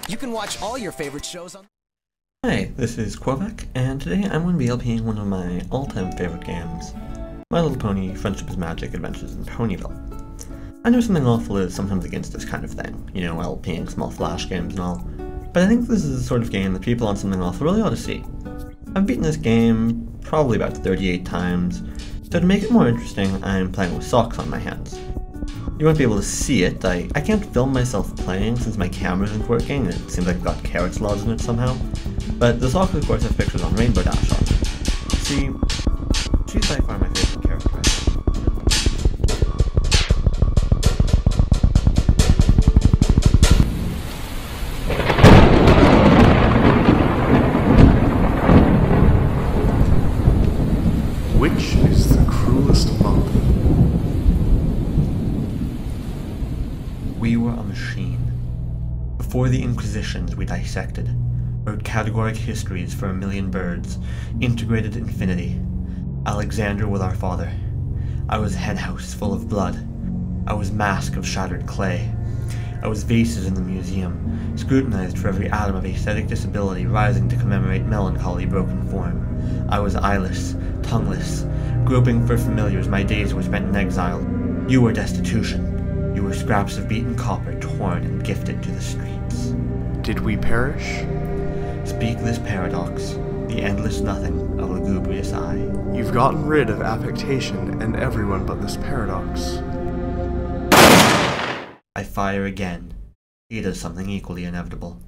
You can watch all your favorite shows on... Hi, this is Korvac, and today I'm going to be LPing one of my all-time favorite games, My Little Pony: Friendship is Magic Adventures in Ponyville. I know something awful is sometimes against this kind of thing, you know, LPing small flash games and all, but I think this is the sort of game that people on Something Awful really ought to see. I've beaten this game probably about 38 times, so to make it more interesting, I'm playing with socks on my hands. You won't be able to see it. I can't film myself playing since my camera isn't working, and it seems like I've got carrots lodged in it somehow. But the socks of course have pictures on Rainbow Dash on them. See, she's by far my favorite character. Which is the cruelest month? We were a machine. Before the Inquisitions we dissected, wrote categoric histories for a million birds, integrated infinity. Alexander was our father. I was henhouse full of blood. I was mask of shattered clay. I was vases in the museum, scrutinized for every atom of aesthetic disability rising to commemorate melancholy broken form. I was eyeless, tongueless, groping for familiars. My days were spent in exile. You were destitution. You were scraps of beaten copper torn and gifted to the streets. Did we perish? Speak this paradox, the endless nothing of lugubrious I. You've gotten rid of affectation and everyone but this paradox. I fire again. He does something equally inevitable.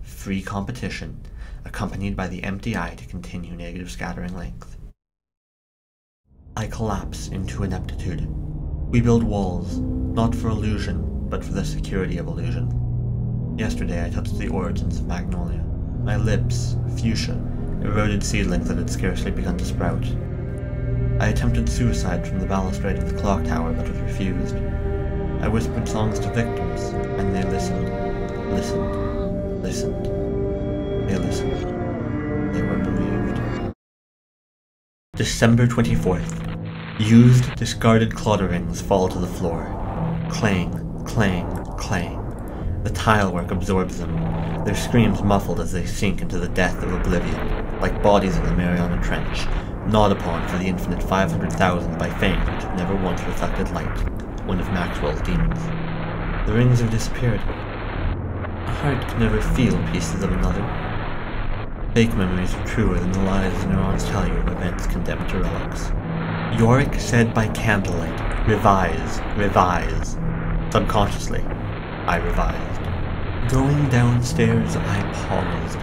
Free competition, accompanied by the empty eye to continue negative scattering length. I collapse into ineptitude. We build walls, not for illusion, but for the security of illusion. Yesterday I touched the origins of Magnolia. My lips, fuchsia, eroded seedlings that had scarcely begun to sprout. I attempted suicide from the balustrade of the clock tower, but was refused. I whispered songs to victims, and they listened, listened, listened. They listened. They were bereaved. December 24th. Used, discarded clodder rings fall to the floor. Clang, clang, clang. The tilework absorbs them, their screams muffled as they sink into the death of oblivion, like bodies in the Mariana Trench, gnawed upon for the infinite 500,000 by fangs which have never once reflected light, one of Maxwell's demons. The rings have disappeared. A heart can never feel pieces of another. Fake memories are truer than the lies neurons tell you of events condemned to relics. Yorick said by candlelight, revise, revise. Subconsciously, I revised. Going downstairs, I paused.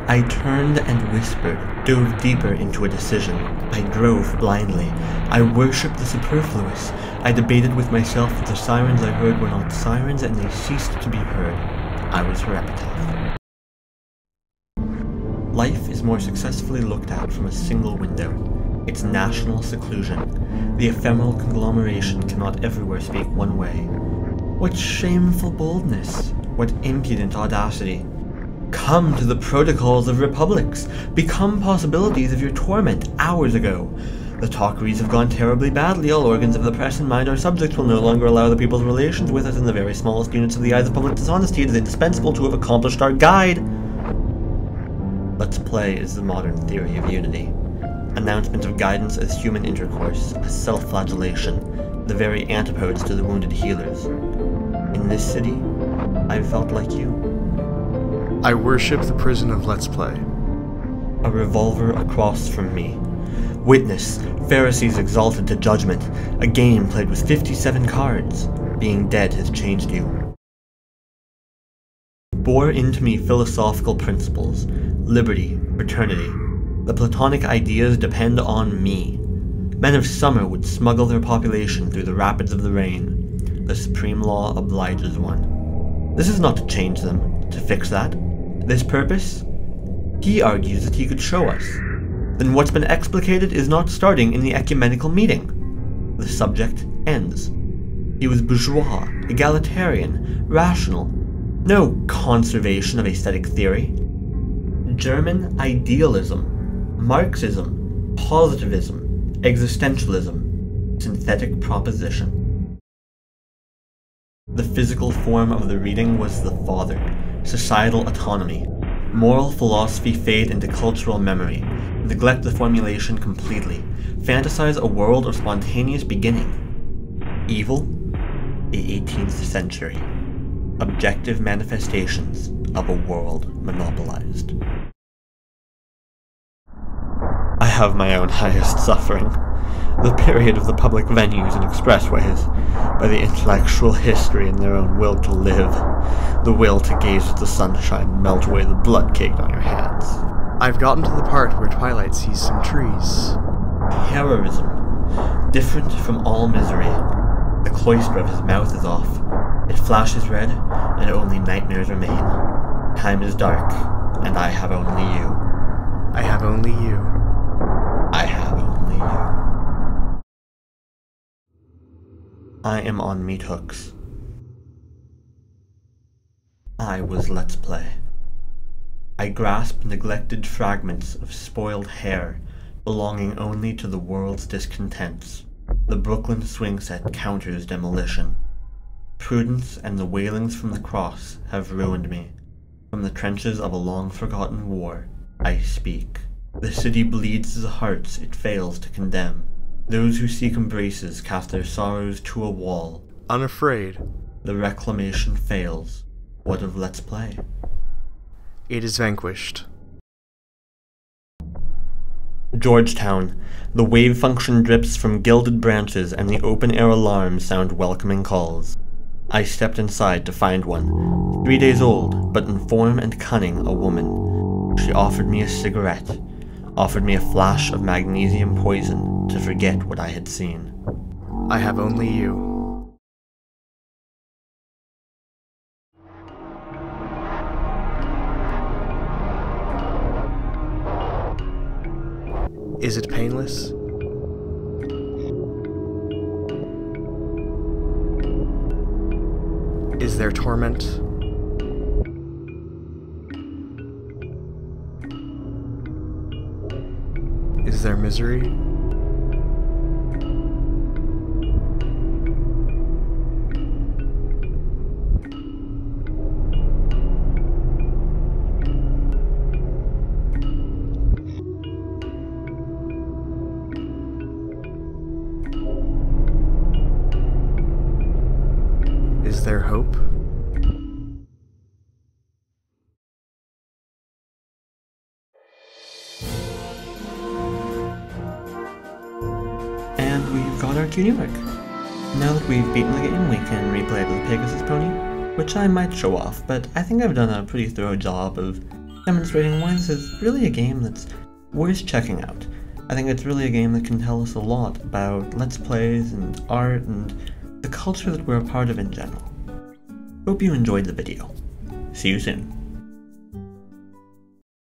I turned and whispered, dove deeper into a decision. I drove blindly. I worshipped the superfluous. I debated with myself that the sirens I heard were not sirens, and they ceased to be heard. I was her epitaph. Life is more successfully looked at from a single window. Its national seclusion. The ephemeral conglomeration cannot everywhere speak one way. What shameful boldness! What impudent audacity! Come to the protocols of republics! Become possibilities of your torment hours ago! The talkeries have gone terribly badly. All organs of the press and mind our subjects will no longer allow the people's relations with us in the very smallest units of the eyes of public dishonesty. It is indispensable to have accomplished our guide! Let's play is the modern theory of unity. Announcement of guidance as human intercourse, as self-flagellation, the very antipodes to the wounded healers. In this city, I've felt like you. I worship the prison of Let's Play. A revolver across from me. Witness, Pharisees exalted to judgment, a game played with 57 cards. Being dead has changed you. Bore into me philosophical principles, liberty, fraternity. The Platonic ideas depend on me. Men of summer would smuggle their population through the rapids of the rain. The supreme law obliges one. This is not to change them, to fix that. This purpose? He argues that he could show us. Then what's been explicated is not starting in the ecumenical meeting. The subject ends. He was bourgeois, egalitarian, rational. No conservation of aesthetic theory. German idealism, Marxism, positivism, existentialism, synthetic proposition. The physical form of the reading was the father, societal autonomy. Moral philosophy fade into cultural memory, neglect the formulation completely, fantasize a world of spontaneous beginning. Evil? The 18th century. Objective manifestations of a world monopolized. I have my own highest suffering, the period of the public venues and expressways, by the intellectual history and their own will to live, the will to gaze at the sunshine and melt away the blood caked on your hands. I've gotten to the part where Twilight sees some trees. Terrorism, different from all misery. The cloister of his mouth is off. It flashes red, and only nightmares remain. Time is dark, and I have only you. I have only you. I have only you. I am on meat hooks. I was Let's Play. I grasp neglected fragments of spoiled hair, belonging only to the world's discontents. The Brooklyn swing set counters demolition. Prudence and the wailings from the cross have ruined me. From the trenches of a long-forgotten war, I speak. The city bleeds the hearts it fails to condemn. Those who seek embraces cast their sorrows to a wall. Unafraid. The reclamation fails. What of Let's Play? It is vanquished. Georgetown. The wave function drips from gilded branches and the open-air alarms sound welcoming calls. I stepped inside to find one. 3 days old, but in form and cunning a woman. She offered me a cigarette. Offered me a flash of magnesium poison to forget what I had seen. I have only you. Is it painless? Is there torment? Is there misery? Is there hope? And we've got our tuning work. Now that we've beaten the game, we can replay it with the Pegasus pony, which I might show off, but I think I've done a pretty thorough job of demonstrating why this is really a game that's worth checking out. I think it's really a game that can tell us a lot about Let's Plays and art and the culture that we're a part of in general. Hope you enjoyed the video. See you soon.